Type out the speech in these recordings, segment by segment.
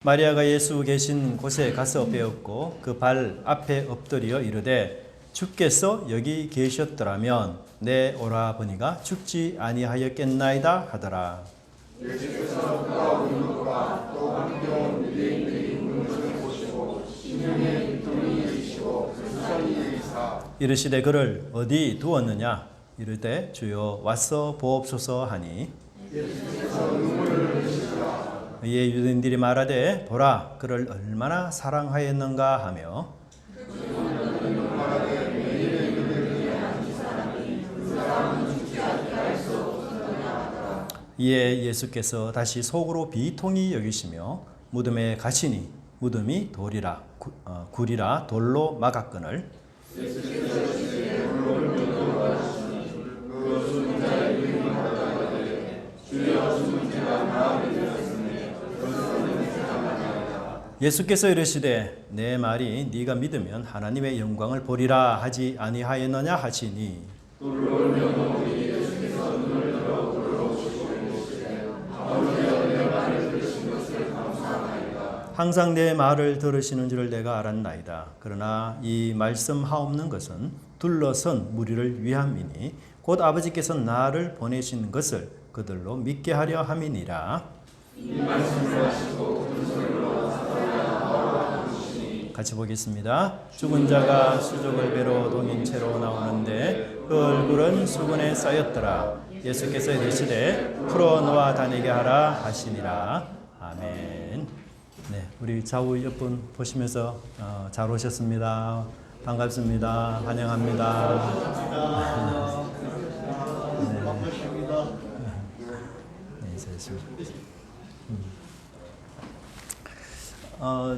마리아가 예수 계신 곳에 가서 배웠고 그 발 앞에 엎드려 이르되 주께서 여기 계셨더라면 내 오라버니가 죽지 아니하였겠나이다 하더라. 예수께서 그가 울는도가 또 함께온 유대인들이 웃는 것을 보시고 심령의 비통이 일으키시고 불쌍히 여기사 이르시되 그를 어디 두었느냐 이르되 주여 와서 보옵소서 하니 예수께서 눈물을 흘리시더라. 이에 유대인들이 말하되 보라 그를 얼마나 사랑하였는가 하며 이에 예수께서 다시 속으로 비통히 여기시며 무덤에 가시니 무덤이 굴이라 돌로 막았거늘 예수께서 이르시되 내 말이 네가 믿으면 하나님의 영광을 보리라 하지 아니하였느냐 하시니 항상 내 말을 들으시는 줄을 내가 알았나이다. 그러나 이 말씀하옵는 것은 둘러선 무리를 위함이니 곧 아버지께서 나를 보내신 것을 그들로 믿게 하려 함이니라. 같이 보겠습니다. 죽은 자가 수족을 배로 동인 채로 나오는데 그 얼굴은 수건에 쌓였더라. 예수께서 이르시되 풀어놓아 다니게 하라 하시니라. 아멘. 네, 우리 좌우 옆분 보시면서 잘 오셨습니다. 반갑습니다. 환영합니다.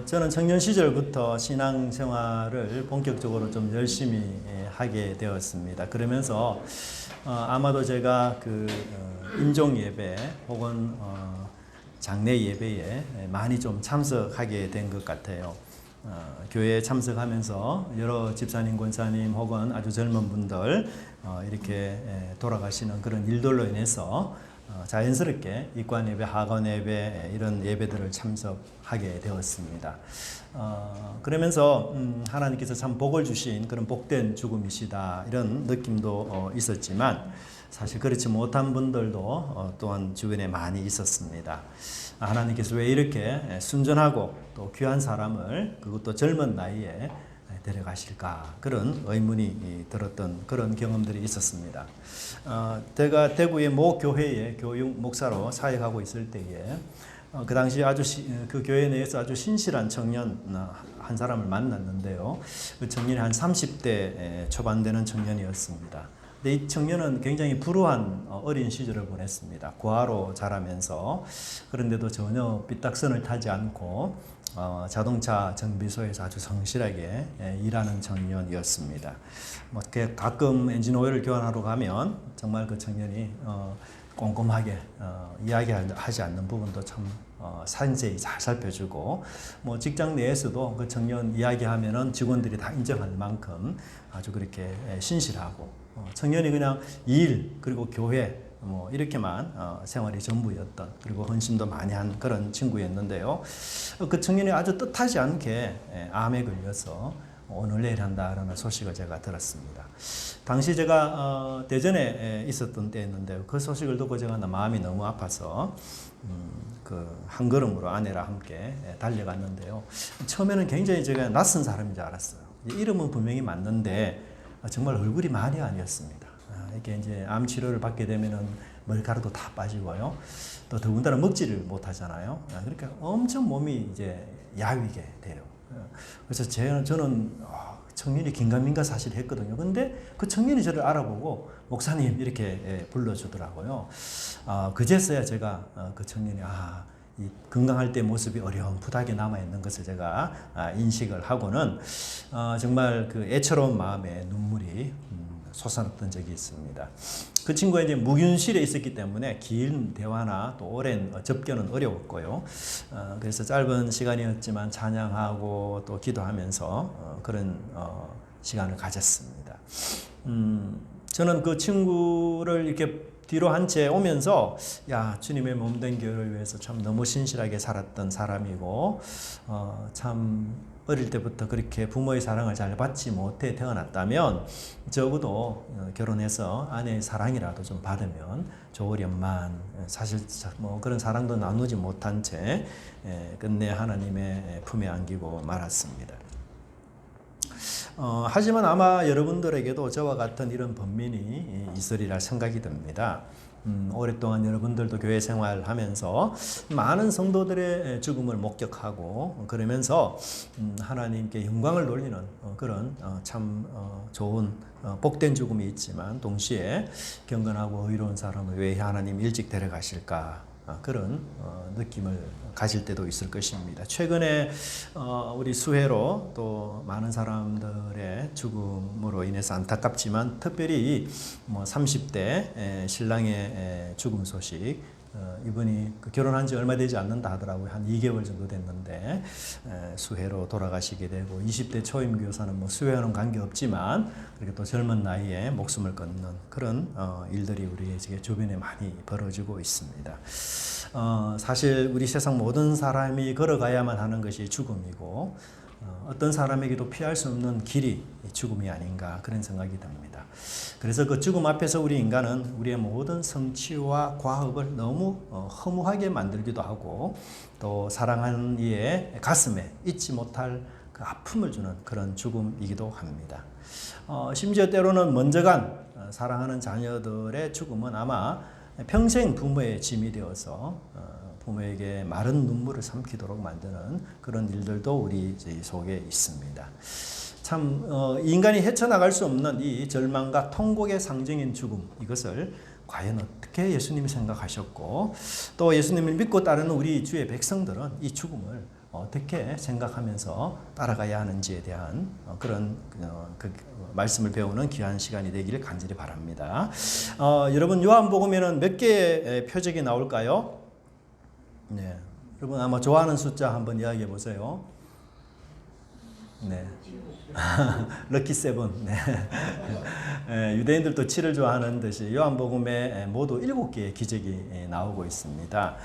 저는 청년 시절부터 신앙생활을 본격적으로 좀 열심히 하게 되었습니다. 그러면서 아마도 제가 그 인종 예배 혹은 장례 예배에 많이 좀 참석하게 된 것 같아요. 교회에 참석하면서 여러 집사님, 권사님 혹은 아주 젊은 분들 이렇게 돌아가시는 그런 일들로 인해서 자연스럽게 이관 예배, 하관 예배 이런 예배들을 참석하게 되었습니다. 그러면서 하나님께서 참 복을 주신 그런 복된 죽음이시다 이런 느낌도 있었지만 사실 그렇지 못한 분들도 또한 주변에 많이 있었습니다. 하나님께서 왜 이렇게 순전하고 또 귀한 사람을 그것도 젊은 나이에 데려가실까 그런 의문이 들었던 그런 경험들이 있었습니다. 제가 대구의 모 교회의 교육 목사로 사역하고 있을 때에 그 당시 아주 그 교회 내에서 아주 신실한 청년 한 사람을 만났는데요. 그 청년이 한 30대 초반 되는 청년이었습니다. 근데 이 청년은 굉장히 불우한 어린 시절을 보냈습니다. 고아로 자라면서 그런데도 전혀 삐딱선을 타지 않고 자동차 정비소에서 아주 성실하게 일하는 청년이었습니다. 뭐 가끔 엔진 오일을 교환하러 가면 정말 그 청년이 꼼꼼하게 이야기하지 않는 부분도 참 상세히 잘 살펴주고 뭐 직장 내에서도 그 청년 이야기하면은 직원들이 다 인정할 만큼 아주 그렇게 신실하고 청년이 그냥 일 그리고 교회 뭐 이렇게만 생활이 전부였던 그리고 헌신도 많이 한 그런 친구였는데요. 그 청년이 아주 뜻하지 않게 암에 걸려서 오늘 내일 한다라는 소식을 제가 들었습니다. 당시 제가 대전에 있었던 때였는데 그 소식을 듣고 제가 마음이 너무 아파서 그 한 걸음으로 아내랑 함께 달려갔는데요. 처음에는 굉장히 제가 낯선 사람인 줄 알았어요. 이름은 분명히 맞는데 정말 얼굴이 말이 아니었습니다. 이렇게 이제 암 치료를 받게 되면은 머리카락도 다 빠지고요. 또 더군다나 먹지를 못하잖아요. 그러니까 엄청 몸이 이제 야위게 돼요. 그래서 저는 청년이 긴가민가 사실 했거든요. 근데 그 청년이 저를 알아보고 목사님 이렇게 불러주더라고요. 그제서야 제가 그 청년이 이 건강할 때 모습이 어렴풋하게 남아있는 것을 제가 인식을 하고는 정말 그 애처로운 마음에 눈물이 솟아났던 적이 있습니다. 그 친구가 이제 무균실에 있었기 때문에 긴 대화나 또 오랜 접견은 어려웠고요. 그래서 짧은 시간이었지만 찬양하고 또 기도하면서 그런 시간을 가졌습니다. 저는 그 친구를 이렇게 뒤로 한 채 오면서 야, 주님의 몸된 교회를 위해서 참 너무 신실하게 살았던 사람이고 참 어릴 때부터 그렇게 부모의 사랑을 잘 받지 못해 태어났다면 적어도 결혼해서 아내의 사랑이라도 좀 받으면 좋으련만, 사실 뭐 그런 사랑도 나누지 못한 채 끝내 하나님의 품에 안기고 말았습니다. 하지만 아마 여러분들에게도 저와 같은 이런 번민이 있으리라 생각이 듭니다. 오랫동안 여러분들도 교회 생활하면서 많은 성도들의 죽음을 목격하고 그러면서 하나님께 영광을 돌리는 그런 참 좋은 복된 죽음이 있지만 동시에 경건하고 의로운 사람을 왜 하나님 일찍 데려가실까, 그런 느낌을 가질 때도 있을 것입니다. 최근에 우리 수혜로 또 많은 사람들의 죽음으로 인해서 안타깝지만 특별히 뭐 30대 신랑의 죽음 소식, 이분이 결혼한 지 얼마 되지 않는다 하더라고요. 한 2개월 정도 됐는데 수혜로 돌아가시게 되고, 20대 초임 교사는 뭐 수혜와는 관계없지만 그렇게 또 젊은 나이에 목숨을 끊는 그런 일들이 우리 주변에 많이 벌어지고 있습니다. 사실 우리 세상 모든 사람이 걸어가야만 하는 것이 죽음이고 어떤 사람에게도 피할 수 없는 길이 죽음이 아닌가, 그런 생각이 듭니다. 그래서 그 죽음 앞에서 우리 인간은 우리의 모든 성취와 과업을 너무 허무하게 만들기도 하고 또 사랑하는 이의 가슴에 잊지 못할 그 아픔을 주는 그런 죽음이기도 합니다. 심지어 때로는 먼저 간 사랑하는 자녀들의 죽음은 아마 평생 부모의 짐이 되어서 부모에게 마른 눈물을 삼키도록 만드는 그런 일들도 우리 속에 있습니다. 참 인간이 헤쳐나갈 수 없는 이 절망과 통곡의 상징인 죽음, 이것을 과연 어떻게 예수님이 생각하셨고 또 예수님을 믿고 따르는 우리 주의 백성들은 이 죽음을 어떻게 생각하면서 따라가야 하는지에 대한 그런 그 말씀을 배우는 귀한 시간이 되기를 간절히 바랍니다. 여러분 요한복음에는 몇 개의 표적이 나올까요? 네, 여러분 아마 좋아하는 숫자 한번 이야기해 보세요. 네. 럭키 세븐. 네. 유대인들도 7을 좋아하는 듯이 요한복음에 모두 7개의 기적이 나오고 있습니다.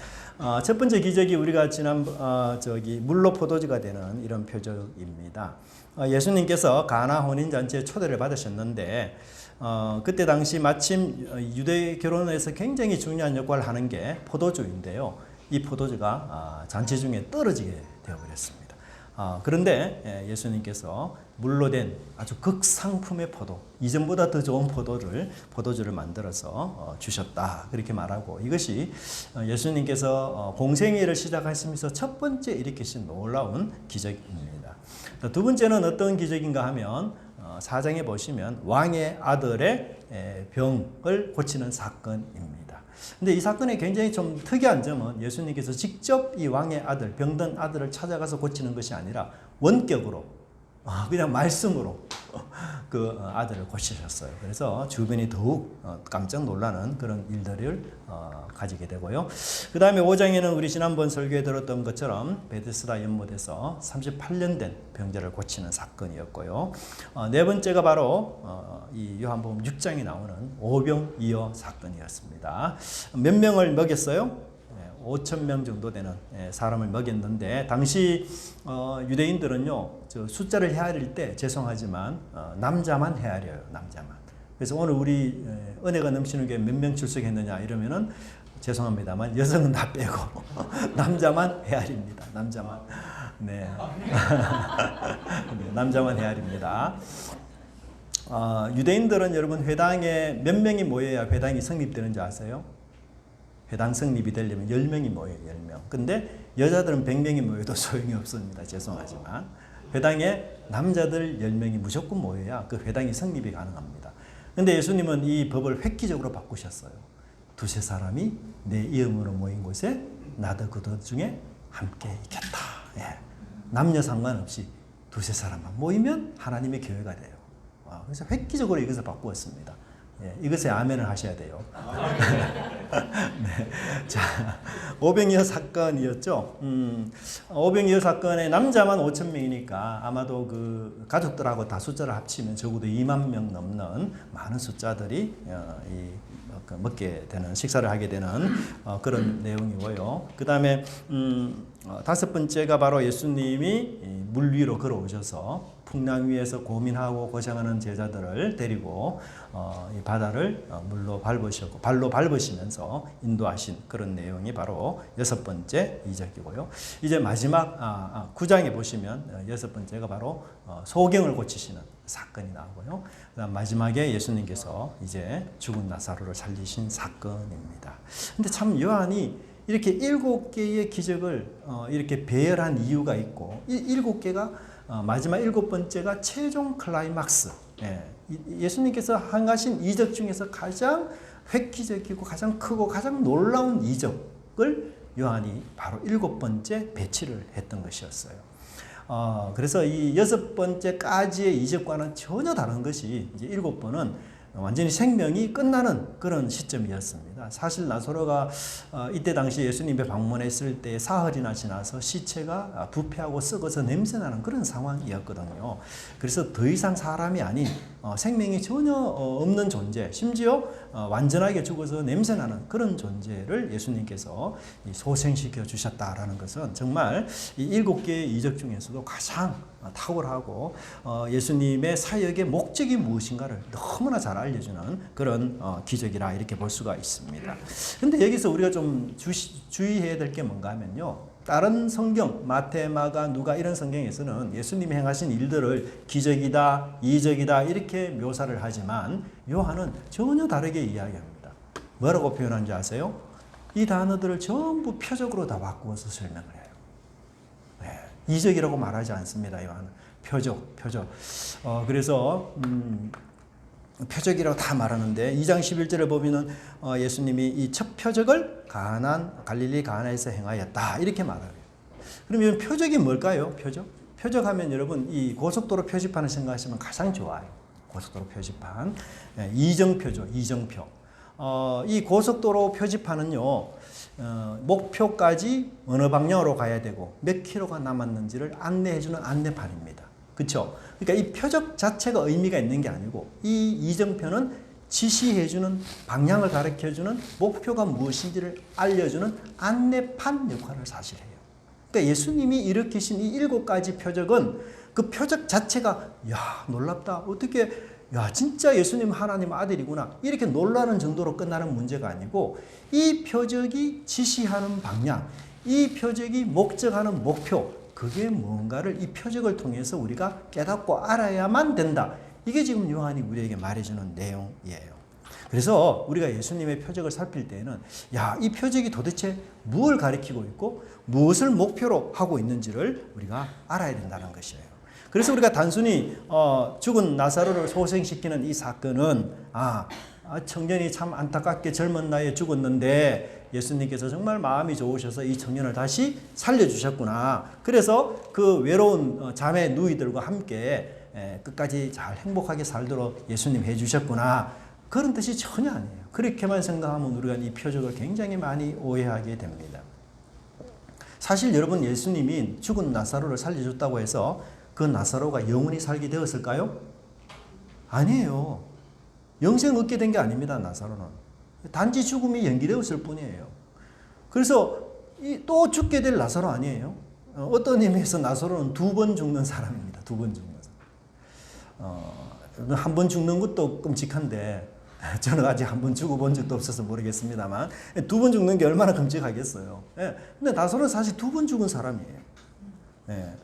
첫 번째 기적이 우리가 물로 포도주가 되는 이런 표적입니다. 예수님께서 가나 혼인잔치에 초대를 받으셨는데 그때 당시 마침 유대 결혼에서 굉장히 중요한 역할을 하는 게 포도주인데요. 이 포도주가 잔치 중에 떨어지게 되어버렸습니다. 그런데 예수님께서 물로 된 아주 극상품의 포도, 이전보다 더 좋은 포도주를 만들어서 주셨다, 그렇게 말하고, 이것이 예수님께서 공생애를 시작하시면서 첫 번째 일으키신 놀라운 기적입니다. 두 번째는 어떤 기적인가 하면 4장에 보시면 왕의 아들의 병을 고치는 사건입니다. 근데 이 사건이 굉장히 좀 특이한 점은 예수님께서 직접 이 왕의 아들, 병든 아들을 찾아가서 고치는 것이 아니라 원격으로 그냥 말씀으로 그 아들을 고치셨어요. 그래서 주변이 더욱 깜짝 놀라는 그런 일들을 가지게 되고요. 그 다음에 5장에는 우리 지난번 설교에 들었던 것처럼 베데스다 연못에서 38년 된 병자를 고치는 사건이었고요. 네 번째가 바로 이 요한복음 6장에 나오는 오병이어 사건이었습니다. 몇 명을 먹였어요? 5,000명 정도 되는 사람을 먹였는데, 당시 유대인들은요, 숫자를 헤아릴 때 죄송하지만 남자만 헤아려요. 남자만. 그래서 오늘 우리 은혜가 넘치는 교회 몇 명 출석했느냐 이러면은 죄송합니다만 여성은 다 빼고 남자만 헤아립니다. 남자만. 네. 네, 남자만 헤아립니다. 유대인들은 여러분 회당에 몇 명이 모여야 회당이 성립되는지 아세요? 회당 성립이 되려면 10명이 모여요. 10명. 근데 여자들은 100명이 모여도 소용이 없습니다. 죄송하지만. 회당에 남자들 10명이 무조건 모여야 그 회당이 성립이 가능합니다. 근데 예수님은 이 법을 획기적으로 바꾸셨어요. 두세 사람이 내 이름으로 모인 곳에 나도 그들 중에 함께 있겠다. 예. 남녀 상관없이 두세 사람만 모이면 하나님의 교회가 돼요. 그래서 획기적으로 이것을 바꾸었습니다. 예. 이것에 아멘을 하셔야 돼요. 자, 오병이어 사건이었죠. 오병이어 사건에 남자만 5천 명이니까 아마도 그 가족들하고 다 숫자를 합치면 적어도 2만 명 넘는 많은 숫자들이 먹게 되는, 식사를 하게 되는 그런 내용이고요. 그 다음에 다섯 번째가 바로 예수님이 물 위로 걸어오셔서 풍랑 위에서 고민하고 고생하는 제자들을 데리고 이 바다를 물로 밟으셨고 발로 밟으시면서 인도하신 그런 내용이 바로 여섯 번째 이적이고요. 이제 마지막 9장에 보시면 여섯 번째가 바로 소경을 고치시는 사건이 나오고요. 그다음 마지막에 예수님께서 이제 죽은 나사로를 살리신 사건입니다. 근데 참 요한이 이렇게 7개의 기적을 이렇게 배열한 이유가 있고, 7개가 마지막 7번째가 최종 클라이막스. 예수님께서 행하신 이적 중에서 가장 획기적이고 가장 크고 가장 놀라운 이적을 요한이 바로 7번째 배치를 했던 것이었어요. 그래서 이 6번째까지의 이적과는 전혀 다른 것이 이제 7번은 완전히 생명이 끝나는 그런 시점이었습니다. 사실 나사로가 이때 당시 예수님의 방문했을 때 사흘이나 지나서 시체가 부패하고 썩어서 냄새나는 그런 상황이었거든요. 그래서 더 이상 사람이 아닌 생명이 전혀 없는 존재, 심지어 완전하게 죽어서 냄새나는 그런 존재를 예수님께서 소생시켜 주셨다라는 것은 정말 이 7개의 이적 중에서도 가장 탁월하고 예수님의 사역의 목적이 무엇인가를 너무나 잘 알려주는 그런 기적이라 이렇게 볼 수가 있습니다. 그런데 여기서 우리가 좀 주의해야 될 게 뭔가 하면요. 다른 성경, 마태, 마가, 누가 이런 성경에서는 예수님이 행하신 일들을 기적이다, 이적이다 이렇게 묘사를 하지만 요한은 전혀 다르게 이야기합니다. 뭐라고 표현한지 아세요? 이 단어들을 전부 표적으로 다 바꾸어서 설명을 해요. 이적이라고 말하지 않습니다. 요한은 표적. 그래서 표적이라고 다 말하는데 2장 11절에 보면은 예수님이 이 첫 표적을 갈릴리 가나에서 행하였다 이렇게 말해요. 그러면 표적이 뭘까요? 표적하면 여러분 이 고속도로 표지판을 생각하시면 가장 좋아요. 고속도로 표지판, 이정표죠. 이정표. 이 고속도로 표지판은요. 목표까지 어느 방향으로 가야 되고 몇 킬로가 남았는지를 안내해주는 안내판입니다. 그렇죠? 그러니까 이 표적 자체가 의미가 있는 게 아니고 이 이정표는 지시해주는, 방향을 가르쳐주는, 목표가 무엇인지를 알려주는 안내판 역할을 사실 해요. 그러니까 예수님이 일으키신 이 7가지 표적은 그 표적 자체가 놀랍다. 어떻게 진짜 예수님 하나님 아들이구나. 이렇게 놀라는 정도로 끝나는 문제가 아니고 이 표적이 지시하는 방향, 이 표적이 목적하는 목표, 그게 뭔가를 이 표적을 통해서 우리가 깨닫고 알아야만 된다. 이게 지금 요한이 우리에게 말해주는 내용이에요. 그래서 우리가 예수님의 표적을 살필 때에는 이 표적이 도대체 무엇을 가리키고 있고 무엇을 목표로 하고 있는지를 우리가 알아야 된다는 것이에요. 그래서 우리가 단순히 죽은 나사로를 소생시키는 이 사건은 청년이 참 안타깝게 젊은 나이에 죽었는데 예수님께서 정말 마음이 좋으셔서 이 청년을 다시 살려주셨구나. 그래서 그 외로운 자매 누이들과 함께 끝까지 잘 행복하게 살도록 예수님 해주셨구나. 그런 뜻이 전혀 아니에요. 그렇게만 생각하면 우리가 이 표적을 굉장히 많이 오해하게 됩니다. 사실 여러분 예수님이 죽은 나사로를 살려줬다고 해서 그 나사로가 영원히 살게 되었을까요? 아니에요. 영생 얻게 된 게 아닙니다. 나사로는. 단지 죽음이 연기되었을 뿐이에요. 그래서 또 죽게 될 나사로 아니에요. 어떤 의미에서 나사로는 2번 죽는 사람입니다. 2번 죽는 사람. 한 번 죽는 것도 끔찍한데 저는 아직 한 번 죽어본 적도 없어서 모르겠습니다만 2번 죽는 게 얼마나 끔찍하겠어요. 근데 나사로는 사실 2번 죽은 사람이에요.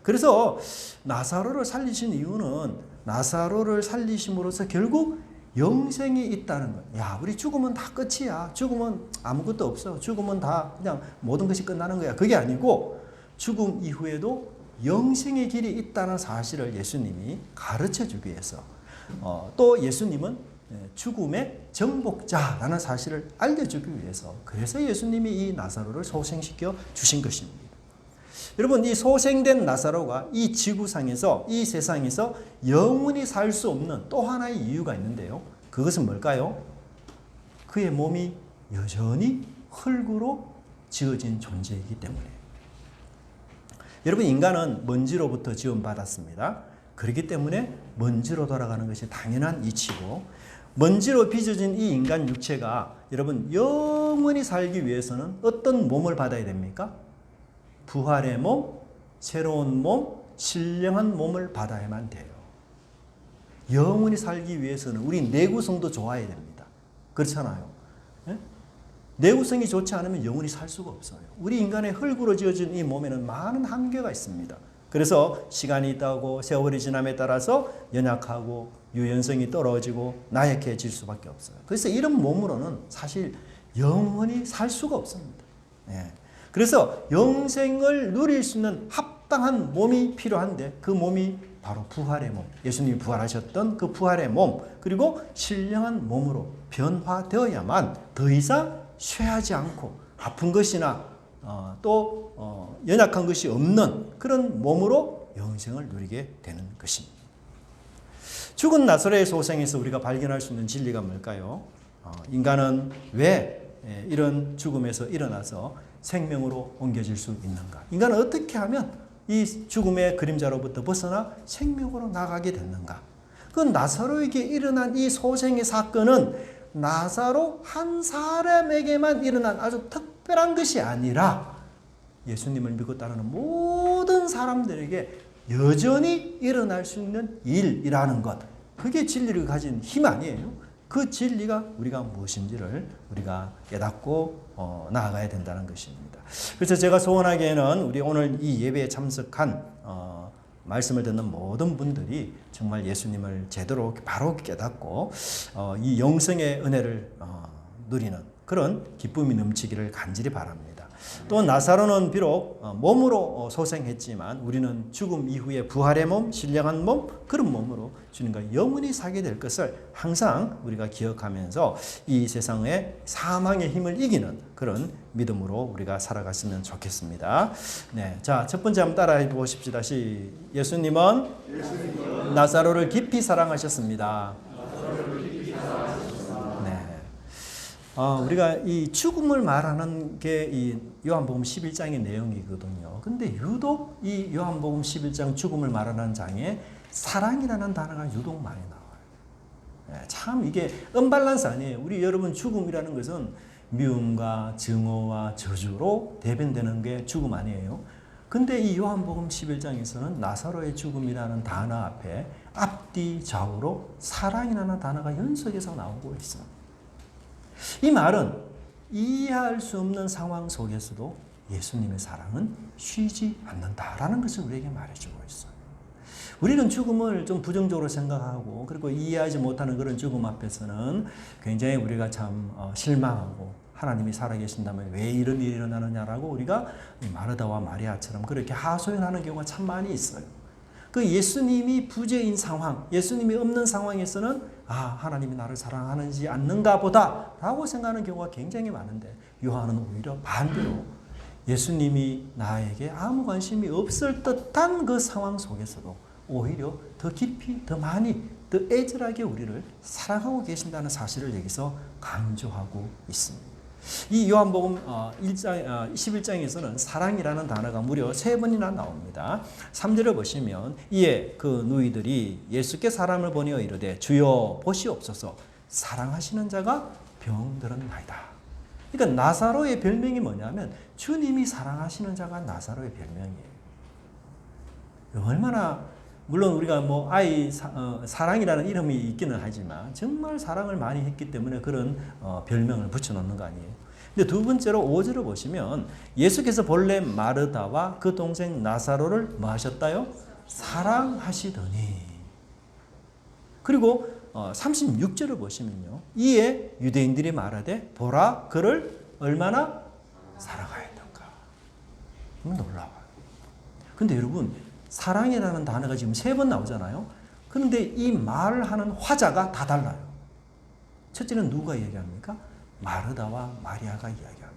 그래서 나사로를 살리신 이유는 나사로를 살리심으로써 결국 영생이 있다는 거예요. 우리 죽으면 다 끝이야. 죽으면 아무것도 없어. 죽으면 다 그냥 모든 것이 끝나는 거야. 그게 아니고 죽음 이후에도 영생의 길이 있다는 사실을 예수님이 가르쳐 주기 위해서 또 예수님은 죽음의 정복자라는 사실을 알려주기 위해서 그래서 예수님이 이 나사로를 소생시켜 주신 것입니다. 여러분 이 소생된 나사로가 이 지구상에서 이 세상에서 영원히 살 수 없는 또 하나의 이유가 있는데요. 그것은 뭘까요? 그의 몸이 여전히 흙으로 지어진 존재이기 때문에. 여러분, 인간은 먼지로부터 지음받았습니다. 그렇기 때문에 먼지로 돌아가는 것이 당연한 이치고, 먼지로 빚어진 이 인간 육체가 여러분 영원히 살기 위해서는 어떤 몸을 받아야 됩니까? 부활의 몸, 새로운 몸, 신령한 몸을 받아야만 돼요. 영원히 살기 위해서는 우리 내구성도 좋아야 됩니다. 그렇잖아요. 예? 내구성이 좋지 않으면 영원히 살 수가 없어요. 우리 인간의 흙으로 지어진 이 몸에는 많은 한계가 있습니다. 그래서 시간이 있다고 세월이 지남에 따라서 연약하고 유연성이 떨어지고 나약해질 수밖에 없어요. 그래서 이런 몸으로는 사실 영원히 살 수가 없습니다. 예. 그래서 영생을 누릴 수 있는 합당한 몸이 필요한데, 그 몸이 바로 부활의 몸, 예수님이 부활하셨던 그 부활의 몸, 그리고 신령한 몸으로 변화되어야만 더 이상 쇠하지 않고 아픈 것이나 또 연약한 것이 없는 그런 몸으로 영생을 누리게 되는 것입니다. 죽은 나사로의 소생에서 우리가 발견할 수 있는 진리가 뭘까요? 인간은 왜 이런 죽음에서 일어나서 생명으로 옮겨질 수 있는가? 인간은 어떻게 하면 이 죽음의 그림자로부터 벗어나 생명으로 나가게 됐는가? 그 나사로에게 일어난 이 소생의 사건은 나사로 한 사람에게만 일어난 아주 특별한 것이 아니라 예수님을 믿고 따르는 모든 사람들에게 여전히 일어날 수 있는 일이라는 것, 그게 진리를 가진 힘 아니에요? 그 진리가 우리가 무엇인지를 우리가 깨닫고 나아가야 된다는 것입니다. 그래서 제가 소원하기에는 우리 오늘 이 예배에 참석한 말씀을 듣는 모든 분들이 정말 예수님을 제대로 바로 깨닫고 이 영생의 은혜를 누리는 그런 기쁨이 넘치기를 간절히 바랍니다. 또 나사로는 비록 몸으로 소생했지만 우리는 죽음 이후에 부활의 몸, 신령한 몸, 그런 몸으로 주님과 영원히 살게 될 것을 항상 우리가 기억하면서 이 세상의 사망의 힘을 이기는 그런 믿음으로 우리가 살아갔으면 좋겠습니다. 네, 자, 첫 번째 한번 따라해 보십시다. 예수님은 나사로를 깊이 사랑하셨습니다. 우리가 이 죽음을 말하는 게 이 요한복음 11장의 내용이거든요. 근데 유독 이 요한복음 11장 죽음을 말하는 장에 사랑이라는 단어가 유독 많이 나와요. 참 이게 언밸런스 아니에요. 우리 여러분 죽음이라는 것은 미움과 증오와 저주로 대변되는 게 죽음 아니에요. 근데 이 요한복음 11장에서는 나사로의 죽음이라는 단어 앞에 앞뒤 좌우로 사랑이라는 단어가 연속해서 나오고 있어요. 이 말은 이해할 수 없는 상황 속에서도 예수님의 사랑은 쉬지 않는다라는 것을 우리에게 말해주고 있어요. 우리는 죽음을 좀 부정적으로 생각하고 그리고 이해하지 못하는 그런 죽음 앞에서는 굉장히 우리가 참 실망하고 하나님이 살아계신다면 왜 이런 일이 일어나느냐라고 우리가 마르다와 마리아처럼 그렇게 하소연하는 경우가 참 많이 있어요. 그 예수님이 부재인 상황, 예수님이 없는 상황에서는 하나님이 나를 사랑하는지 않는가 보다 라고 생각하는 경우가 굉장히 많은데, 요한은 오히려 반대로 예수님이 나에게 아무 관심이 없을 듯한 그 상황 속에서도 오히려 더 깊이, 더 많이, 더 애절하게 우리를 사랑하고 계신다는 사실을 여기서 강조하고 있습니다. 이 요한복음 11장에서는 사랑이라는 단어가 무려 3번이나 나옵니다. 3절을 보시면 이에 그 누이들이 예수께 사람을 보내어 이르되 주여 보시옵소서 사랑하시는 자가 병들었나이다. 그러니까 나사로의 별명이 뭐냐면 주님이 사랑하시는 자가 나사로의 별명이에요. 얼마나 물론 우리가 사랑이라는 이름이 있기는 하지만 정말 사랑을 많이 했기 때문에 그런 별명을 붙여놓는 거 아니에요. 근데 두 번째로 5절을 보시면 예수께서 본래 마르다와 그 동생 나사로를 뭐 하셨다요? 사랑하시더니. 그리고 36절을 보시면요. 이에 유대인들이 말하되 보라 그를 얼마나 사랑하였던가. 놀라워요. 근데 여러분 사랑이라는 단어가 지금 3번 나오잖아요. 그런데 이 말을 하는 화자가 다 달라요. 첫째는 누가 얘기합니까? 마르다와 마리아가 이야기합니다.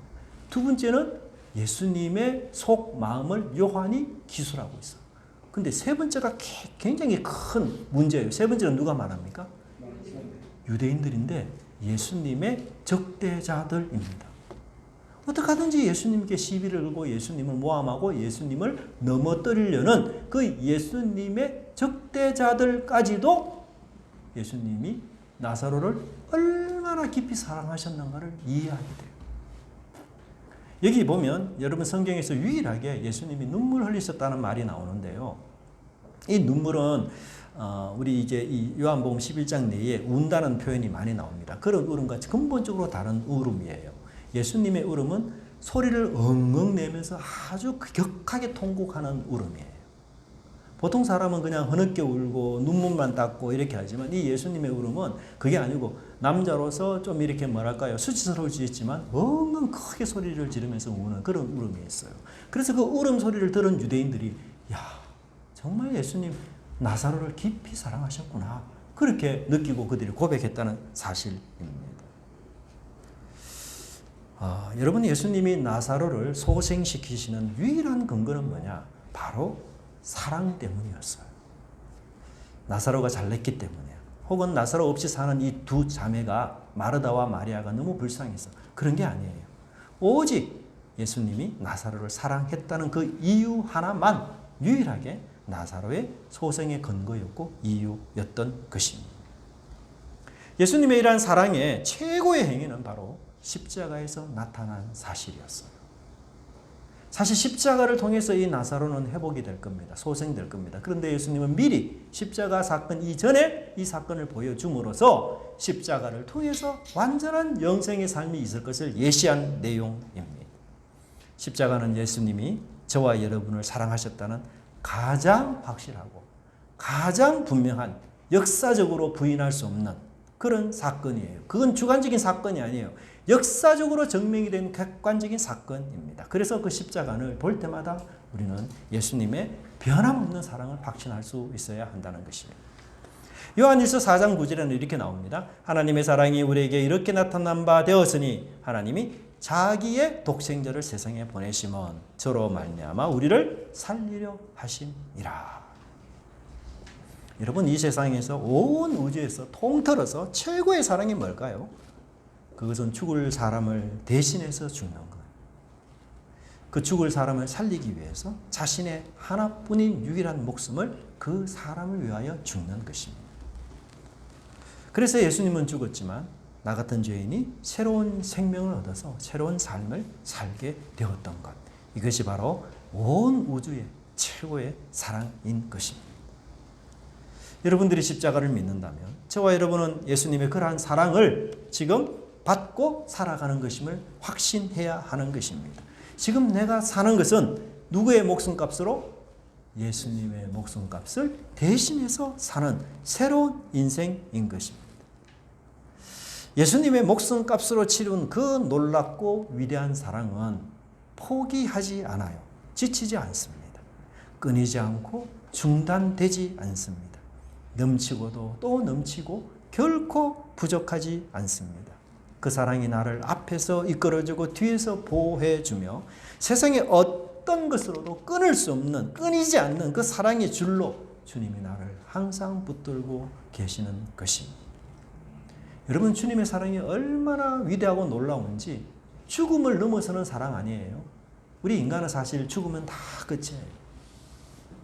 두 번째는 예수님의 속 마음을 요한이 기술하고 있어요. 근데 세 번째가 굉장히 큰 문제예요. 세 번째는 누가 말합니까? 유대인들인데 예수님의 적대자들입니다. 어떻게 하든지 예수님께 시비를 걸고 예수님을 모함하고 예수님을 넘어뜨리려는 그 예수님의 적대자들까지도 예수님이 나사로를 얼마나 깊이 사랑하셨는가를 이해하게 돼요. 여기 보면 여러분 성경에서 유일하게 예수님이 눈물 흘리셨다는 말이 나오는데요. 이 눈물은 우리 이제 이 요한복음 11장 내에 운다는 표현이 많이 나옵니다. 그런 울음과 근본적으로 다른 울음이에요. 예수님의 울음은 소리를 엉엉 내면서 아주 격하게 통곡하는 울음이에요. 보통 사람은 그냥 흐느껴 울고 눈물만 닦고 이렇게 하지만 이 예수님의 울음은 그게 아니고 남자로서 좀 이렇게 뭐랄까요, 수치스러울 수 있지만 엉엉 크게 소리를 지르면서 우는 그런 울음이 있어요. 그래서 그 울음 소리를 들은 유대인들이 야, 정말 예수님 나사로를 깊이 사랑하셨구나, 그렇게 느끼고 그들이 고백했다는 사실입니다. 여러분, 예수님이 나사로를 소생시키시는 유일한 근거는 뭐냐? 바로 사랑 때문이었어요. 나사로가 잘났기 때문이에요. 혹은 나사로 없이 사는 이 두 자매가 마르다와 마리아가 너무 불쌍해서 그런 게 아니에요. 오직 예수님이 나사로를 사랑했다는 그 이유 하나만 유일하게 나사로의 소생의 근거였고 이유였던 것입니다. 예수님의 이러한 사랑의 최고의 행위는 바로 십자가에서 나타난 사실이었어요. 사실 십자가를 통해서 이 나사로는 회복이 될 겁니다. 소생될 겁니다. 그런데 예수님은 미리 십자가 사건 이전에 이 사건을 보여줌으로써 십자가를 통해서 완전한 영생의 삶이 있을 것을 예시한 내용입니다. 십자가는 예수님이 저와 여러분을 사랑하셨다는 가장 확실하고 가장 분명한, 역사적으로 부인할 수 없는 그런 사건이에요. 그건 주관적인 사건이 아니에요. 역사적으로 증명이 된 객관적인 사건입니다. 그래서 그 십자가를 볼 때마다 우리는 예수님의 변함없는 사랑을 확신할 수 있어야 한다는 것입니다. 요한일서 4장 9절에는 이렇게 나옵니다. 하나님의 사랑이 우리에게 이렇게 나타난 바 되었으니 하나님이 자기의 독생자를 세상에 보내심은 저로 말미암아 우리를 살리려 하심이라. 여러분, 이 세상에서 온 우주에서 통틀어서 최고의 사랑이 뭘까요? 그것은 죽을 사람을 대신해서 죽는 거예요. 그 죽을 사람을 살리기 위해서 자신의 하나뿐인 유일한 목숨을 그 사람을 위하여 죽는 것입니다. 그래서 예수님은 죽었지만 나 같은 죄인이 새로운 생명을 얻어서 새로운 삶을 살게 되었던 것, 이것이 바로 온 우주의 최고의 사랑인 것입니다. 여러분들이 십자가를 믿는다면 저와 여러분은 예수님의 그러한 사랑을 지금 받고 살아가는 것임을 확신해야 하는 것입니다. 지금 내가 사는 것은 누구의 목숨값으로? 예수님의 목숨값을 대신해서 사는 새로운 인생인 것입니다. 예수님의 목숨값으로 치룬 그 놀랍고 위대한 사랑은 포기하지 않아요. 지치지 않습니다. 끊이지 않고 중단되지 않습니다. 넘치고도 또 넘치고 결코 부족하지 않습니다. 그 사랑이 나를 앞에서 이끌어주고 뒤에서 보호해주며 세상의 어떤 것으로도 끊을 수 없는, 끊이지 않는 그 사랑의 줄로 주님이 나를 항상 붙들고 계시는 것입니다. 여러분, 주님의 사랑이 얼마나 위대하고 놀라운지 죽음을 넘어서는 사랑 아니에요. 우리 인간은 사실 죽으면 다 끝이에요.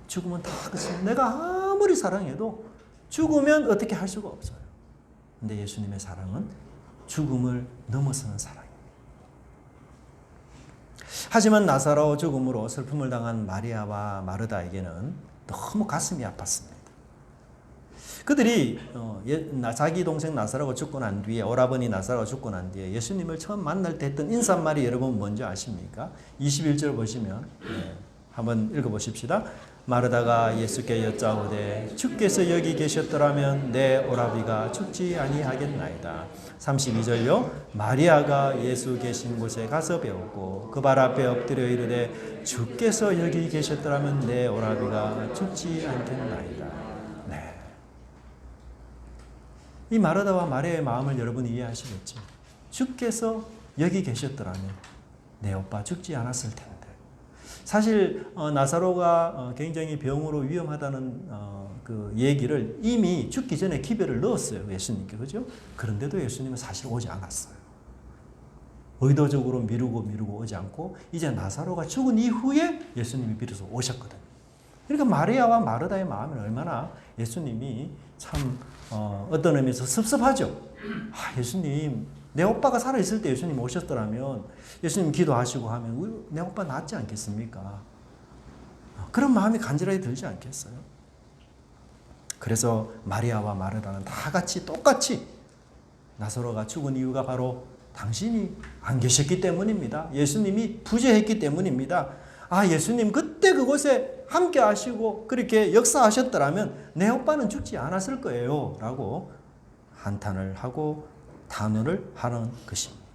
죽으면 다 끝이에요. 내가 아무리 사랑해도 죽으면 어떻게 할 수가 없어요. 근데 예수님의 사랑은 죽음을 넘어서는 사랑입니다. 하지만 나사로 죽음으로 슬픔을 당한 마리아와 마르다에게는 너무 가슴이 아팠습니다. 그들이 자기 동생 나사로가 죽고 난 뒤에, 오라버니 나사로가 죽고 난 뒤에 예수님을 처음 만날 때 했던 인사말이 여러분 뭔지 아십니까? 21절 보시면 한번 읽어보십시다. 마르다가 예수께 여짜오되 주께서 여기 계셨더라면 내 오라비가 죽지 아니하겠나이다. 32절요. 마리아가 예수 계신 곳에 가서 배웠고 그 발 앞에 엎드려 이르되 주께서 여기 계셨더라면 내 오라비가 죽지 않겠나이다. 네. 이 마르다와 마리아의 마음을 여러분 이해하시겠죠? 주께서 여기 계셨더라면 내 오빠 죽지 않았을 텐데. 사실 나사로가 굉장히 병으로 위험하다는 그 그 얘기를 이미 죽기 전에 기별을 넣었어요. 예수님께. 그죠? 그런데도 예수님은 사실 오지 않았어요. 의도적으로 미루고 오지 않고 이제 나사로가 죽은 이후에 예수님이 비로소 오셨거든요. 그러니까 마리아와 마르다의 마음은 얼마나 예수님이 참 어떤 의미에서 섭섭하죠. 예수님, 내 오빠가 살아있을 때 예수님 오셨더라면 예수님 기도하시고 하면 내 오빠 낫지 않겠습니까? 그런 마음이 간절하게 들지 않겠어요? 그래서 마리아와 마르다는 다 같이 똑같이 나사로가 죽은 이유가 바로 당신이 안 계셨기 때문입니다. 예수님이 부재했기 때문입니다. 예수님 그때 그곳에 함께 하시고 그렇게 역사하셨더라면 내 오빠는 죽지 않았을 거예요. 라고 한탄을 하고 단호를 하는 것입니다.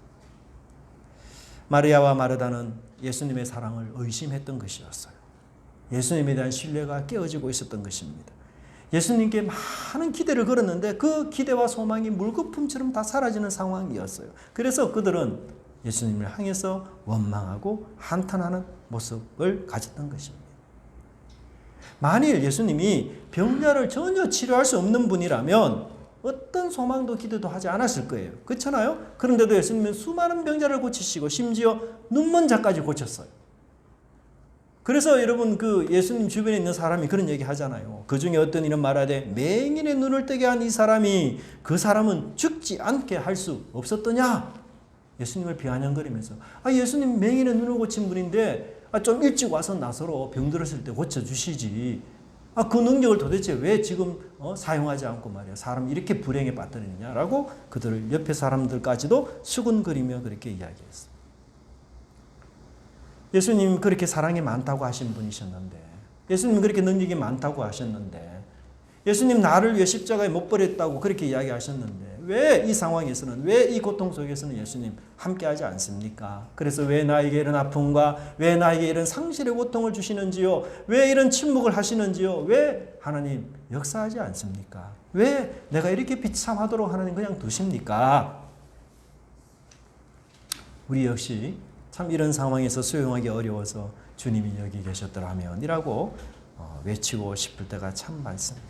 마리아와 마르다는 예수님의 사랑을 의심했던 것이었어요. 예수님에 대한 신뢰가 깨어지고 있었던 것입니다. 예수님께 많은 기대를 걸었는데 그 기대와 소망이 물거품처럼 다 사라지는 상황이었어요. 그래서 그들은 예수님을 향해서 원망하고 한탄하는 모습을 가졌던 것입니다. 만일 예수님이 병자를 전혀 치료할 수 없는 분이라면 어떤 소망도 기대도 하지 않았을 거예요. 그렇잖아요? 그런데도 예수님은 수많은 병자를 고치시고 심지어 눈먼 자까지 고쳤어요. 그래서 여러분 그 예수님 주변에 있는 사람이 그런 얘기 하잖아요. 그 중에 어떤 이는 말하되 맹인의 눈을 뜨게 한 이 사람이 그 사람은 죽지 않게 할 수 없었더냐? 예수님을 비아냥거리면서 예수님 맹인의 눈을 고친 분인데 좀 일찍 와서 나서로 병들었을 때 고쳐주시지. 그 능력을 도대체 왜 지금 사용하지 않고 말이야 사람 이렇게 불행에 빠뜨리느냐라고 그들을 옆에 사람들까지도 수군거리며 그렇게 이야기했어요. 예수님 그렇게 사랑이 많다고 하신 분이셨는데 예수님 그렇게 능력이 많다고 하셨는데 예수님 나를 위해 십자가에 못 버렸다고 그렇게 이야기하셨는데 왜 이 상황에서는 왜 이 고통 속에서는 예수님 함께하지 않습니까? 그래서 왜 나에게 이런 아픔과 왜 나에게 이런 상실의 고통을 주시는지요? 왜 이런 침묵을 하시는지요? 왜 하나님 역사하지 않습니까? 왜 내가 이렇게 비참하도록 하나님 그냥 두십니까? 우리 역시 참 이런 상황에서 수용하기 어려워서 주님이 여기 계셨더라면 이라고 외치고 싶을 때가 참 많습니다.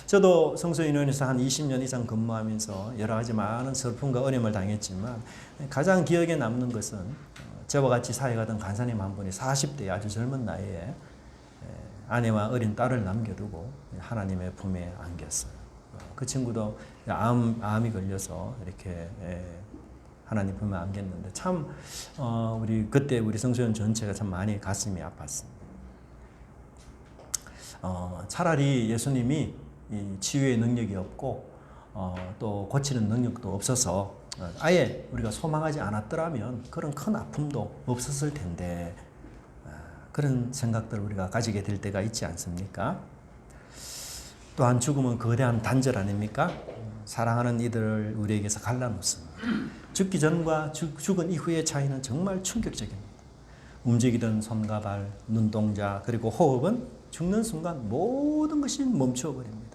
저도 성서인원에서 한 20년 이상 근무하면서 여러 가지 많은 슬픔과 어려움을 당했지만 가장 기억에 남는 것은 저와 같이 사역하던 간사님 한 분이 40대 아주 젊은 나이에 아내와 어린 딸을 남겨두고 하나님의 품에 안겼어요. 그 친구도 암이 걸려서 이렇게 하나님 품에 안겼는데 참 그때 우리 성소년 전체가 참 많이 가슴이 아팠습니다. 차라리 예수님이 이 치유의 능력이 없고 또 고치는 능력도 없어서 아예 우리가 소망하지 않았더라면 그런 큰 아픔도 없었을 텐데 그런 생각들을 우리가 가지게 될 때가 있지 않습니까? 또한 죽음은 거대한 단절 아닙니까? 사랑하는 이들을 우리에게서 갈라놓습니다. 죽기 전과 죽은 이후의 차이는 정말 충격적입니다. 움직이던 손과 발, 눈동자 그리고 호흡은 죽는 순간 모든 것이 멈춰버립니다.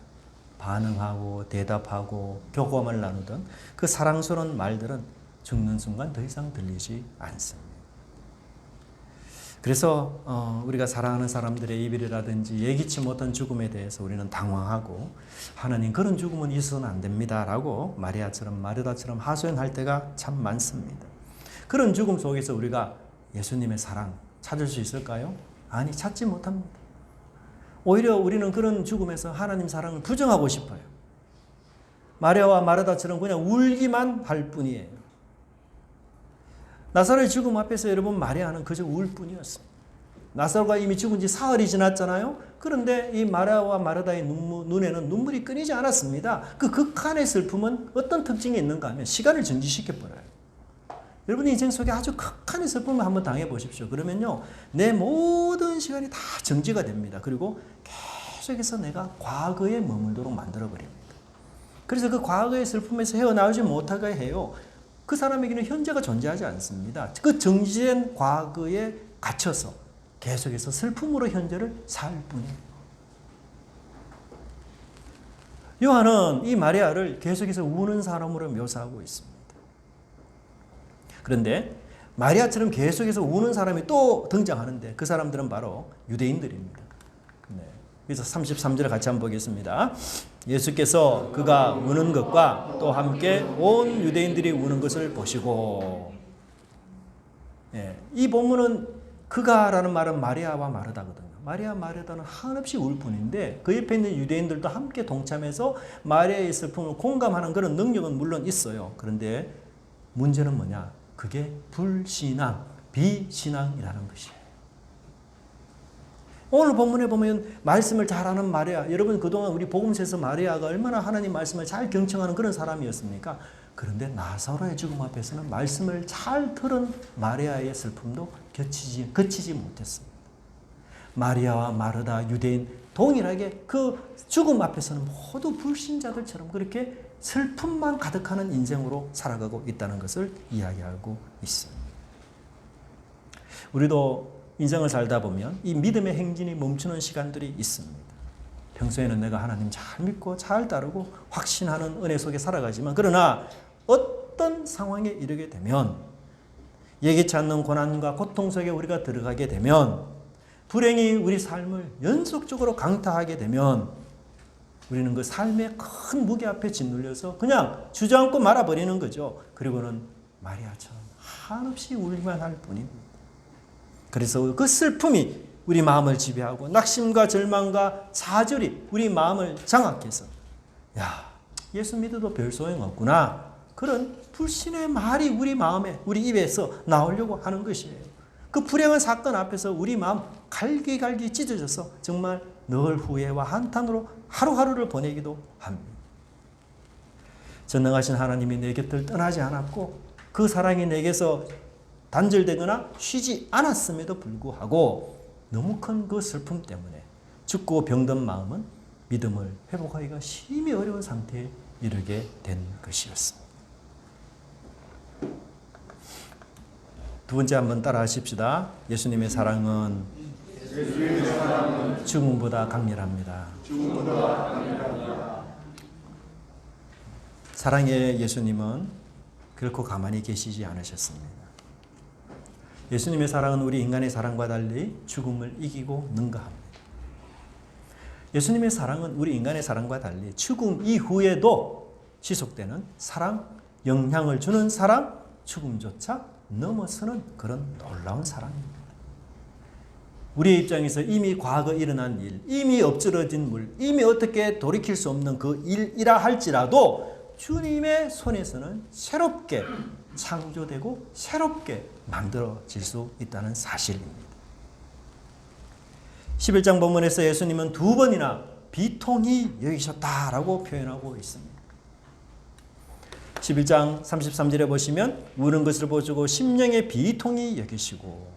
반응하고 대답하고 교감을 나누던 그 사랑스러운 말들은 죽는 순간 더 이상 들리지 않습니다. 그래서 우리가 사랑하는 사람들의 이별이라든지 예기치 못한 죽음에 대해서 우리는 당황하고 하나님 그런 죽음은 있어서는 안 됩니다 라고 마리아처럼 마르다처럼 하소연할 때가 참 많습니다. 그런 죽음 속에서 우리가 예수님의 사랑 찾을 수 있을까요? 아니, 찾지 못합니다. 오히려 우리는 그런 죽음에서 하나님 사랑을 부정하고 싶어요. 마리아와 마르다처럼 그냥 울기만 할 뿐이에요. 나사로의 죽음 앞에서 여러분 마리아는 그저 울 뿐이었습니다. 나사로가 이미 죽은 지 사흘이 지났잖아요. 그런데 이 마리아와 마르다의 눈에는 눈물이 끊이지 않았습니다. 그 극한의 슬픔은 어떤 특징이 있는가 하면 시간을 정지시켜버려요. 여러분의 인생 속에 아주 극한의 슬픔을 한번 당해보십시오. 그러면요, 내 모든 시간이 다 정지가 됩니다. 그리고 계속해서 내가 과거에 머물도록 만들어버립니다. 그래서 그 과거의 슬픔에서 헤어나오지 못하게 해요. 그 사람에게는 현재가 존재하지 않습니다. 그 정지된 과거에 갇혀서 계속해서 슬픔으로 현재를 살 뿐이에요. 요한은 이 마리아를 계속해서 우는 사람으로 묘사하고 있습니다. 그런데 마리아처럼 계속해서 우는 사람이 또 등장하는데 그 사람들은 바로 유대인들입니다. 네. 그래서 33절을 같이 한번 보겠습니다. 예수께서 그가 우는 것과 또 함께 온 유대인들이 우는 것을 보시고, 이 본문은 그가라는 말은 마리아와 마르다거든요. 마리아 마르다는 한없이 울 뿐인데 그 옆에 있는 유대인들도 함께 동참해서 마리아의 슬픔을 공감하는 그런 능력은 물론 있어요. 그런데 문제는 뭐냐? 그게 불신앙, 비신앙이라는 것이에요. 오늘 본문에 보면 말씀을 잘하는 마리아, 여러분 그동안 우리 복음서에서 마리아가 얼마나 하나님 말씀을 잘 경청하는 그런 사람이었습니까? 그런데 나사로의 죽음 앞에서는 말씀을 잘 들은 마리아의 슬픔도 그치지 못했습니다. 마리아와 마르다, 유대인 동일하게 그 죽음 앞에서는 모두 불신자들처럼 그렇게 슬픔만 가득하는 인생으로 살아가고 있다는 것을 이야기하고 있습니다. 우리도 인생을 살다 보면 이 믿음의 행진이 멈추는 시간들이 있습니다. 평소에는 내가 하나님 잘 믿고 잘 따르고 확신하는 은혜 속에 살아가지만 그러나 어떤 상황에 이르게 되면 예기치 않는 고난과 고통 속에 우리가 들어가게 되면 불행이 우리 삶을 연속적으로 강타하게 되면 우리는 그 삶의 큰 무게 앞에 짓눌려서 그냥 주저앉고 말아버리는 거죠. 그리고는 마리아처럼 한없이 울기만 할 뿐입니다. 그래서 그 슬픔이 우리 마음을 지배하고 낙심과 절망과 좌절이 우리 마음을 장악해서 야, 예수 믿어도 별 소용없구나. 그런 불신의 말이 우리 마음에, 우리 입에서 나오려고 하는 것이에요. 그 불행한 사건 앞에서 우리 마음 갈기갈기 찢어져서 정말 늘 후회와 한탄으로 하루하루를 보내기도 합니다. 전능하신 하나님이 내 곁을 떠나지 않았고 그 사랑이 내게서 단절되거나 쉬지 않았음에도 불구하고 너무 큰 그 슬픔 때문에 죽고 병든 마음은 믿음을 회복하기가 심히 어려운 상태에 이르게 된 것이었습니다. 두 번째 한번 따라 하십시다. 예수님의 사랑은 죽음보다 강렬합니다. 사랑의 예수님은 결코 가만히 계시지 않으셨습니다. 예수님의 사랑은 우리 인간의 사랑과 달리 죽음을 이기고 능가합니다. 예수님의 사랑은 우리 인간의 사랑과 달리 죽음 이후에도 지속되는 사랑, 영향을 주는 사랑, 죽음조차 넘어서는 그런 놀라운 사랑입니다. 우리의 입장에서 이미 과거 일어난 일, 이미 엎질러진 물, 이미 어떻게 돌이킬 수 없는 그 일이라 할지라도 주님의 손에서는 새롭게 창조되고 새롭게 만들어질 수 있다는 사실입니다. 11장 본문에서 예수님은 두 번이나 비통히 여기셨다라고 표현하고 있습니다. 11장 33절에 보시면 우는 것을 보시고 심령의 비통히 여기시고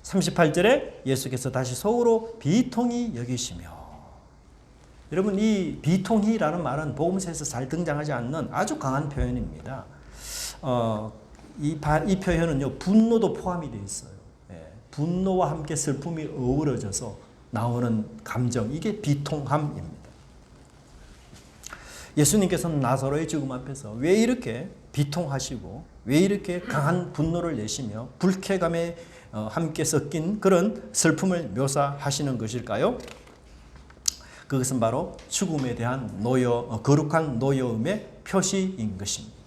38절에 예수께서 다시 속으로 비통히 여기시며 여러분 이 비통히라는 말은 복음서에서 잘 등장하지 않는 아주 강한 표현입니다. 이 표현은요 분노도 포함이 되어 있어요. 분노와 함께 슬픔이 어우러져서 나오는 감정 이게 비통함입니다. 예수님께서는 나사로의 죽음 앞에서 왜 이렇게 비통하시고 왜 이렇게 강한 분노를 내시며 불쾌감에 함께 섞인 그런 슬픔을 묘사하시는 것일까요? 그것은 바로 죽음에 대한 거룩한 노여움의 표시인 것입니다.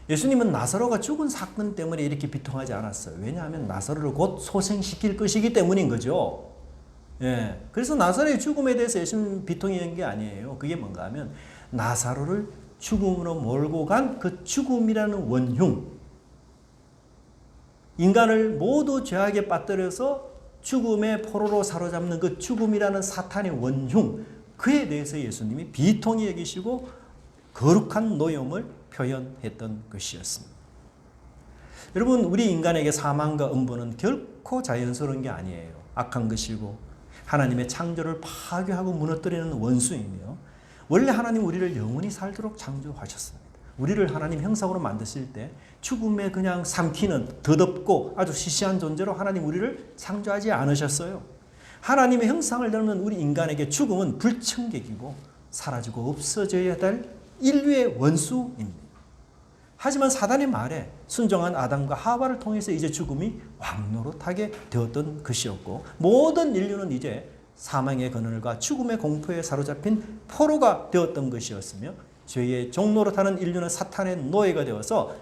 예수님은 나사로가 죽은 사건 때문에 이렇게 비통하지 않았어요. 왜냐하면 나사로를 곧 소생시킬 것이기 때문인 거죠. 그래서 나사로의 죽음에 대해서 예수님은 비통이 된 게 아니에요. 그게 뭔가 하면 나사로를 죽음으로 몰고 간 그 죽음이라는 원흉, 인간을 모두 죄악에 빠뜨려서 죽음의 포로로 사로잡는 그 죽음이라는 사탄의 원흉, 그에 대해서 예수님이 비통히 여기시고 거룩한 노여움을 표현했던 것이었습니다. 여러분, 우리 인간에게 사망과 음부는 결코 자연스러운 게 아니에요. 악한 것이고 하나님의 창조를 파괴하고 무너뜨리는 원수이며 원래 하나님 우리를 영원히 살도록 창조하셨습니다. 우리를 하나님 형상으로 만드실 때 죽음에 그냥 삼키는 더덥고 아주 시시한 존재로 하나님 우리를 창조하지 않으셨어요. 하나님의 형상을 닮은 우리 인간에게 죽음은 불청객이고 사라지고 없어져야 될 인류의 원수입니다. 하지만 사단의 말에 순종한 아담과 하와를 통해서 이제 죽음이 왕노릇하게 되었던 것이었고 모든 인류는 이제 사망의 그늘과 죽음의 공포에 사로잡힌 포로가 되었던 것이었으며 죄의 종로로 타는 인류는 사탄의 노예가 되어서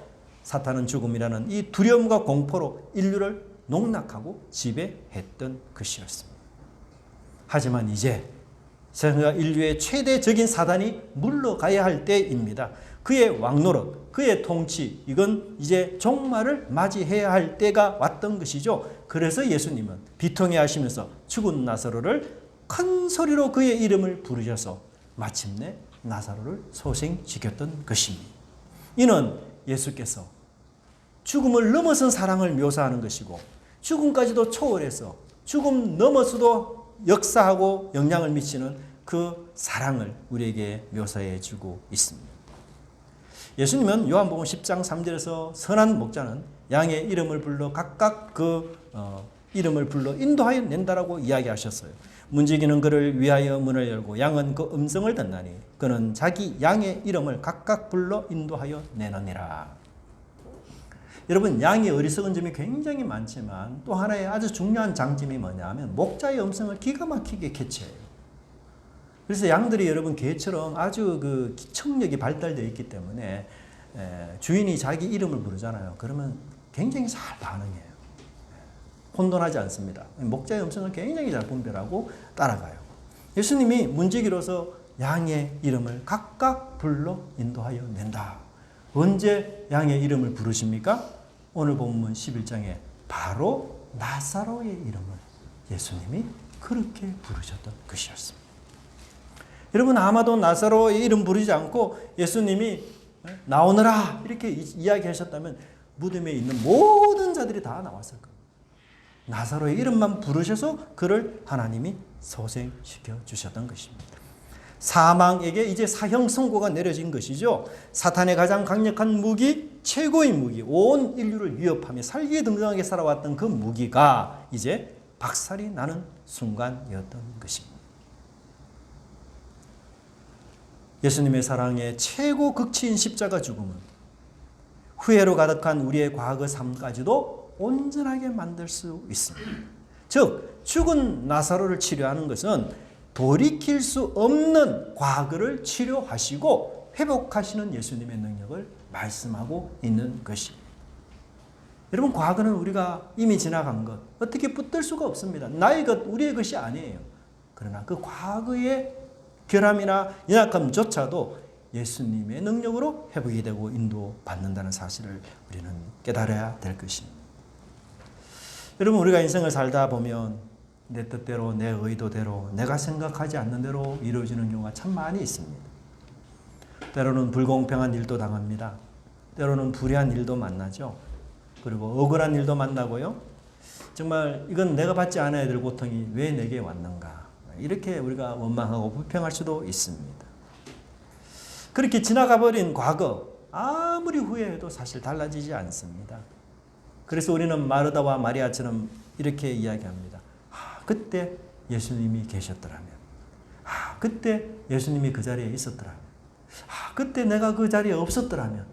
사탄은 죽음이라는 이 두려움과 공포로 인류를 농락하고 지배했던 것이었습니다. 하지만 이제 세상과 인류의 최대적인 사단이 물러가야 할 때입니다. 그의 왕노릇, 그의 통치, 이건 이제 종말을 맞이해야 할 때가 왔던 것이죠. 그래서 예수님은 비통해 하시면서 죽은 나사로를 큰 소리로 그의 이름을 부르셔서 마침내 나사로를 소생시켰던 것입니다. 이는 예수께서 죽음을 넘어선 사랑을 묘사하는 것이고 죽음까지도 초월해서 죽음 넘어서도 역사하고 영향을 미치는 그 사랑을 우리에게 묘사해 주고 있습니다. 예수님은 요한복음 10장 3절에서 선한 목자는 양의 이름을 불러 각각 그 이름을 불러 인도하여 낸다라고 이야기하셨어요. 문지기는 그를 위하여 문을 열고 양은 그 음성을 듣나니 그는 자기 양의 이름을 각각 불러 인도하여 내느니라. 여러분, 양이 어리석은 점이 굉장히 많지만 또 하나의 아주 중요한 장점이 뭐냐면 목자의 음성을 기가 막히게 캐치해요. 그래서 양들이 여러분 개처럼 아주 그 청력이 발달되어 있기 때문에 주인이 자기 이름을 부르잖아요. 그러면 굉장히 잘 반응해요. 혼돈하지 않습니다. 목자의 음성을 굉장히 잘 분별하고 따라가요. 예수님이 문지기로서 양의 이름을 각각 불러 인도하여 낸다. 언제 양의 이름을 부르십니까? 오늘 본문 11장에 바로 나사로의 이름을 예수님이 그렇게 부르셨던 것이었습니다. 여러분, 아마도 나사로의 이름 부르지 않고 예수님이 나오너라 이렇게 이야기하셨다면 무덤에 있는 모든 자들이 다 나왔을 겁니다. 나사로의 이름만 부르셔서 그를 하나님이 소생시켜 주셨던 것입니다. 사망에게 이제 사형 선고가 내려진 것이죠. 사탄의 가장 강력한 무기, 최고의 무기, 온 인류를 위협하며 살기등등하게 살아왔던 그 무기가 이제 박살이 나는 순간이었던 것입니다. 예수님의 사랑의 최고 극치인 십자가 죽음은 후회로 가득한 우리의 과거 삶까지도 온전하게 만들 수 있습니다. 즉, 죽은 나사로를 치료하는 것은 돌이킬 수 없는 과거를 치료하시고 회복하시는 예수님의 능력을 말씀하고 있는 것입니다. 여러분, 과거는 우리가 이미 지나간 것, 어떻게 붙들 수가 없습니다. 나의 것, 우리의 것이 아니에요. 그러나 그 과거의 결함이나 연약함조차도 예수님의 능력으로 회복이 되고 인도받는다는 사실을 우리는 깨달아야 될 것입니다. 여러분, 우리가 인생을 살다 보면 내 뜻대로, 내 의도대로, 내가 생각하지 않는 대로 이루어지는 경우가 참 많이 있습니다. 때로는 불공평한 일도 당합니다. 때로는 불의한 일도 만나죠. 그리고 억울한 일도 만나고요. 정말 이건 내가 받지 않아야 될 고통이 왜 내게 왔는가. 이렇게 우리가 원망하고 불평할 수도 있습니다. 그렇게 지나가버린 과거, 아무리 후회해도 사실 달라지지 않습니다. 그래서 우리는 마르다와 마리아처럼 이렇게 이야기합니다. 그때 예수님이 계셨더라면, 그때 예수님이 그 자리에 있었더라면, 그때 내가 그 자리에 없었더라면,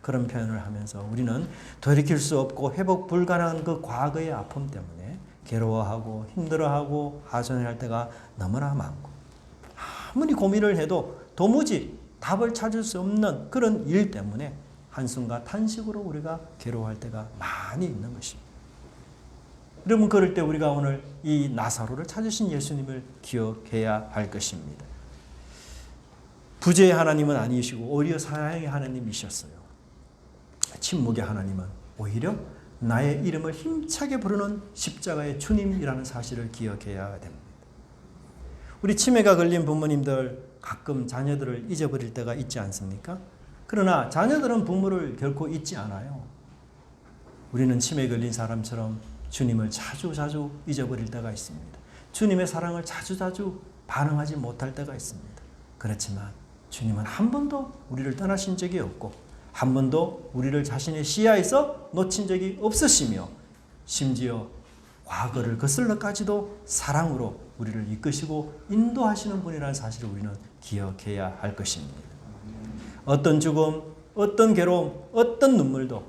그런 표현을 하면서 우리는 돌이킬 수 없고 회복 불가능한 그 과거의 아픔 때문에 괴로워하고 힘들어하고 하소연할 때가 너무나 많고, 아무리 고민을 해도 도무지 답을 찾을 수 없는 그런 일 때문에 한숨과 탄식으로 우리가 괴로워할 때가 많이 있는 것입니다. 여러분, 그럴 때 우리가 오늘 이 나사로를 찾으신 예수님을 기억해야 할 것입니다. 부재의 하나님은 아니시고 오히려 사랑의 하나님이셨어요. 침묵의 하나님은 오히려 나의 이름을 힘차게 부르는 십자가의 주님이라는 사실을 기억해야 됩니다. 우리 치매가 걸린 부모님들 가끔 자녀들을 잊어버릴 때가 있지 않습니까? 그러나 자녀들은 부모를 결코 잊지 않아요. 우리는 치매에 걸린 사람처럼 주님을 자주 잊어버릴 때가 있습니다. 주님의 사랑을 자주 반응하지 못할 때가 있습니다. 그렇지만 주님은 한 번도 우리를 떠나신 적이 없고 한 번도 우리를 자신의 시야에서 놓친 적이 없으시며 심지어 과거를 거슬러까지도 사랑으로 우리를 이끄시고 인도하시는 분이라는 사실을 우리는 기억해야 할 것입니다. 어떤 죽음, 어떤 괴로움, 어떤 눈물도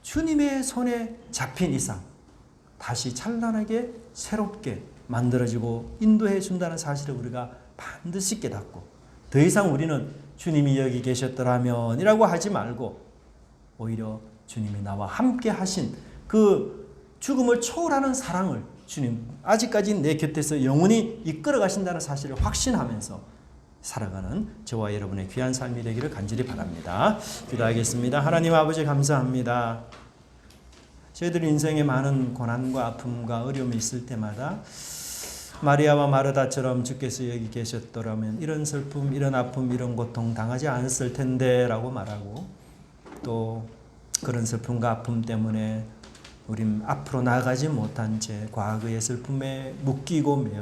주님의 손에 잡힌 이상 다시 찬란하게 새롭게 만들어지고 인도해 준다는 사실을 우리가 반드시 깨닫고 더 이상 우리는 주님이 여기 계셨더라면 이라고 하지 말고 오히려 주님이 나와 함께 하신 그 죽음을 초월하는 사랑을 주님 아직까지 내 곁에서 영원히 이끌어 가신다는 사실을 확신하면서 살아가는 저와 여러분의 귀한 삶이 되기를 간절히 바랍니다. 기도하겠습니다. 하나님 아버지 감사합니다. 저희들 인생에 많은 고난과 아픔과 어려움이 있을 때마다 마리아와 마르다처럼 주께서 여기 계셨더라면 이런 슬픔, 이런 아픔, 이런 고통 당하지 않았을 텐데 라고 말하고 또 그런 슬픔과 아픔 때문에 우린 앞으로 나아가지 못한 채 과거의 슬픔에 묶이고 매여